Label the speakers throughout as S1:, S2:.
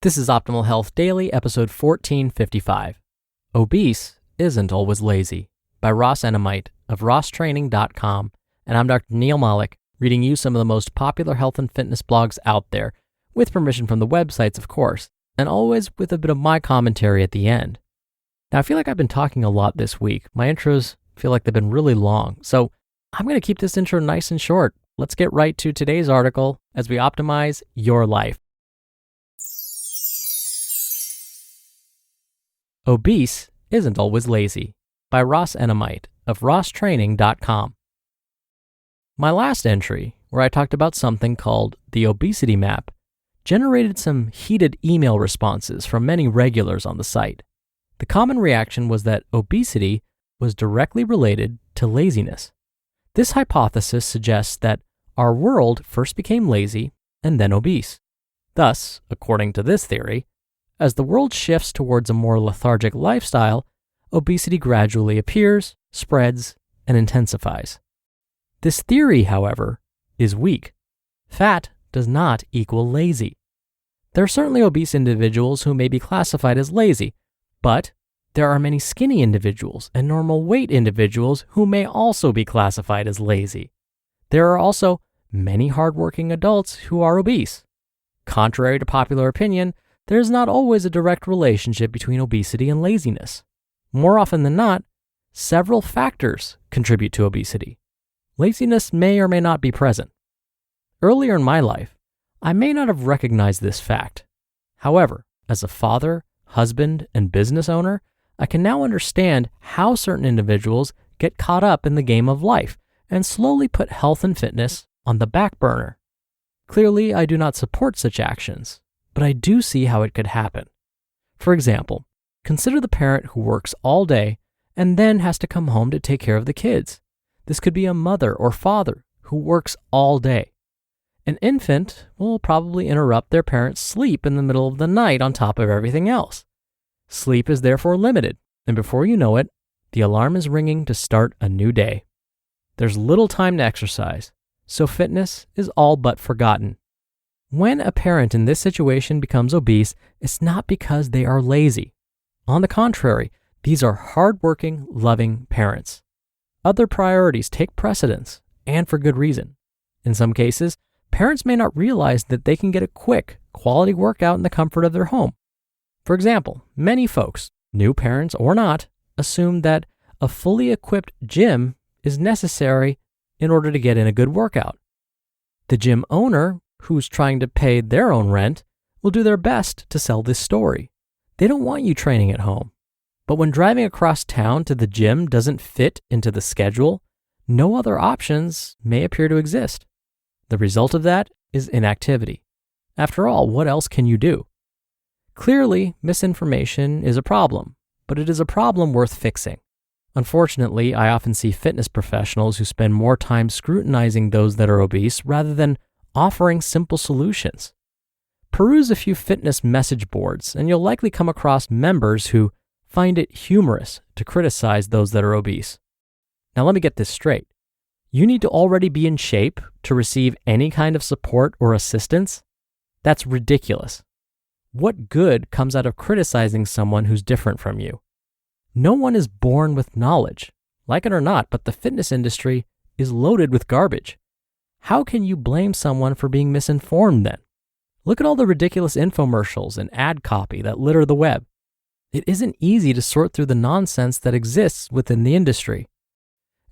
S1: This is Optimal Health Daily, episode 1455. Obese isn't always lazy, by Ross Enamait of RossTraining.com, and I'm Dr. Neil Malik, reading you some of the most popular health and fitness blogs out there, with permission from the websites, of course, and always with a bit of my commentary at the end. Now, I feel like I've been talking a lot this week. My intros feel like they've been really long, so I'm going to keep this intro nice and short. Let's get right to today's article as we optimize your life. Obese isn't always lazy, by Ross Enamait of RossTraining.com. My last entry, where I talked about something called the Obesity Map, generated some heated email responses from many regulars on the site. The common reaction was that obesity was directly related to laziness. This hypothesis suggests that our world first became lazy and then obese. Thus, according to this theory, as the world shifts towards a more lethargic lifestyle, obesity gradually appears, spreads, and intensifies. This theory, however, is weak. Fat does not equal lazy. There are certainly obese individuals who may be classified as lazy, but there are many skinny individuals and normal weight individuals who may also be classified as lazy. There are also many hardworking adults who are obese. Contrary to popular opinion, there is not always a direct relationship between obesity and laziness. More often than not, several factors contribute to obesity. Laziness may or may not be present. Earlier in my life, I may not have recognized this fact. However, as a father, husband, and business owner, I can now understand how certain individuals get caught up in the game of life and slowly put health and fitness on the back burner. Clearly, I do not support such actions, but I do see how it could happen. For example, consider the parent who works all day and then has to come home to take care of the kids. This could be a mother or father who works all day. An infant will probably interrupt their parent's sleep in the middle of the night on top of everything else. Sleep is therefore limited, and before you know it, the alarm is ringing to start a new day. There's little time to exercise, so fitness is all but forgotten. When a parent in this situation becomes obese, it's not because they are lazy. On the contrary, these are hardworking, loving parents. Other priorities take precedence, and for good reason. In some cases, parents may not realize that they can get a quick, quality workout in the comfort of their home. For example, many folks, new parents or not, assume that a fully equipped gym is necessary in order to get in a good workout. The gym owner, who's trying to pay their own rent, will do their best to sell this story. They don't want you training at home. But when driving across town to the gym doesn't fit into the schedule, no other options may appear to exist. The result of that is inactivity. After all, what else can you do? Clearly, misinformation is a problem, but it is a problem worth fixing. Unfortunately, I often see fitness professionals who spend more time scrutinizing those that are obese rather than offering simple solutions. Peruse a few fitness message boards, and you'll likely come across members who find it humorous to criticize those that are obese. Now let me get this straight. You need to already be in shape to receive any kind of support or assistance? That's ridiculous. What good comes out of criticizing someone who's different from you? No one is born with knowledge. Like it or not, but the fitness industry is loaded with garbage. How can you blame someone for being misinformed then? Look at all the ridiculous infomercials and ad copy that litter the web. It isn't easy to sort through the nonsense that exists within the industry.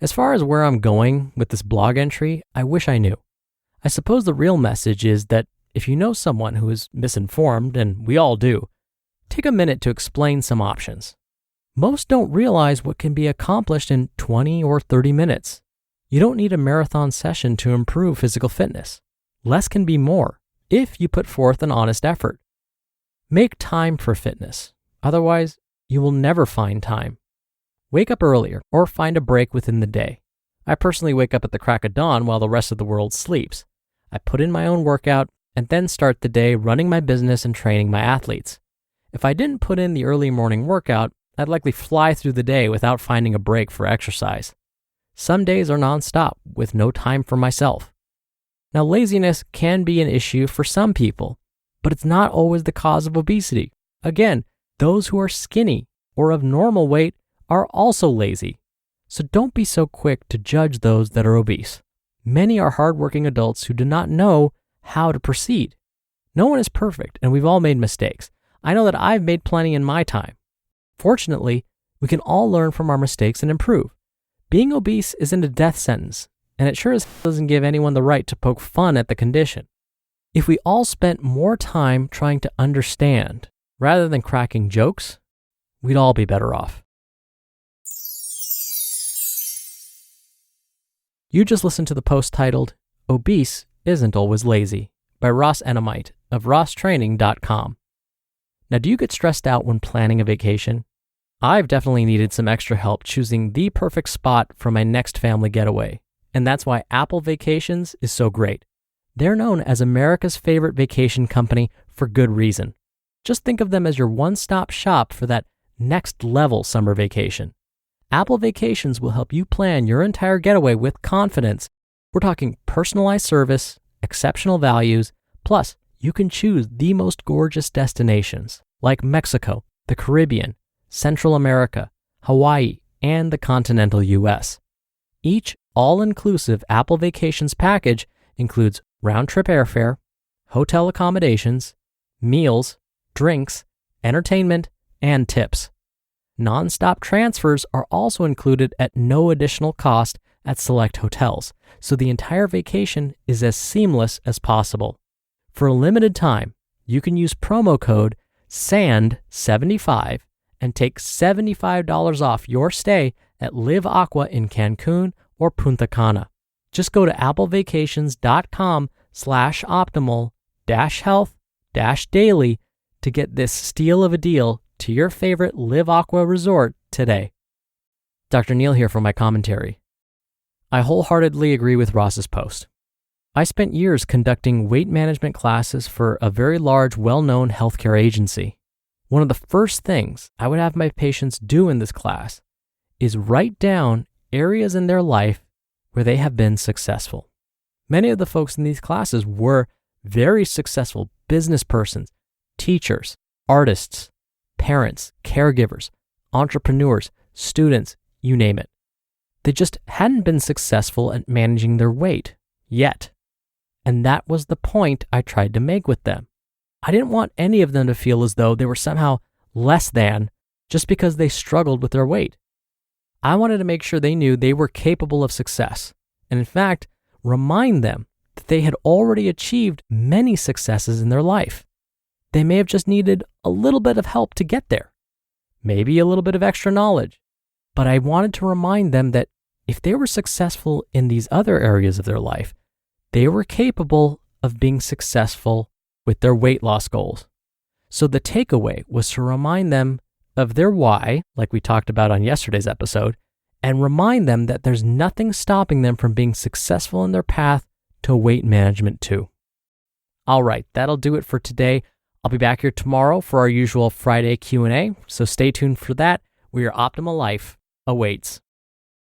S1: As far as where I'm going with this blog entry, I wish I knew. I suppose the real message is that if you know someone who is misinformed, and we all do, take a minute to explain some options. Most don't realize what can be accomplished in 20 or 30 minutes. You don't need a marathon session to improve physical fitness. Less can be more if you put forth an honest effort. Make time for fitness. Otherwise, you will never find time. Wake up earlier or find a break within the day. I personally wake up at the crack of dawn while the rest of the world sleeps. I put in my own workout and then start the day running my business and training my athletes. If I didn't put in the early morning workout, I'd likely fly through the day without finding a break for exercise. Some days are nonstop with no time for myself. Now, laziness can be an issue for some people, but it's not always the cause of obesity. Again, those who are skinny or of normal weight are also lazy. So don't be so quick to judge those that are obese. Many are hardworking adults who do not know how to proceed. No one is perfect, and we've all made mistakes. I know that I've made plenty in my time. Fortunately, we can all learn from our mistakes and improve. Being obese isn't a death sentence, and it sure as hell doesn't give anyone the right to poke fun at the condition. If we all spent more time trying to understand rather than cracking jokes, we'd all be better off. You just listened to the post titled, Obese Isn't Always Lazy, by Ross Enamait of RossTraining.com. Now, do you get stressed out when planning a vacation? I've definitely needed some extra help choosing the perfect spot for my next family getaway, and that's why Apple Vacations is so great. They're known as America's favorite vacation company for good reason. Just think of them as your one-stop shop for that next level summer vacation. Apple Vacations will help you plan your entire getaway with confidence. We're talking personalized service, exceptional values, plus you can choose the most gorgeous destinations like Mexico, the Caribbean, Central America, Hawaii, and the continental US. Each all-inclusive Apple Vacations package includes round-trip airfare, hotel accommodations, meals, drinks, entertainment, and tips. Non-stop transfers are also included at no additional cost at select hotels, so the entire vacation is as seamless as possible. For a limited time, you can use promo code SAND75 and take $75 off your stay at Live Aqua in Cancun or Punta Cana. Just go to applevacations.com/optimal-health-daily to get this steal of a deal to your favorite Live Aqua resort today. Dr. Neil here for my commentary. I wholeheartedly agree with Ross's post. I spent years conducting weight management classes for a very large, well-known healthcare agency. One of the first things I would have my patients do in this class is write down areas in their life where they have been successful. Many of the folks in these classes were very successful business persons, teachers, artists, parents, caregivers, entrepreneurs, students, you name it. They just hadn't been successful at managing their weight yet. And that was the point I tried to make with them. I didn't want any of them to feel as though they were somehow less than just because they struggled with their weight. I wanted to make sure they knew they were capable of success, and in fact, remind them that they had already achieved many successes in their life. They may have just needed a little bit of help to get there, maybe a little bit of extra knowledge, but I wanted to remind them that if they were successful in these other areas of their life, they were capable of being successful with their weight loss goals. So the takeaway was to remind them of their why, like we talked about on yesterday's episode, and remind them that there's nothing stopping them from being successful in their path to weight management too. All right, that'll do it for today. I'll be back here tomorrow for our usual Friday Q&A, so stay tuned for that, where your optimal life awaits.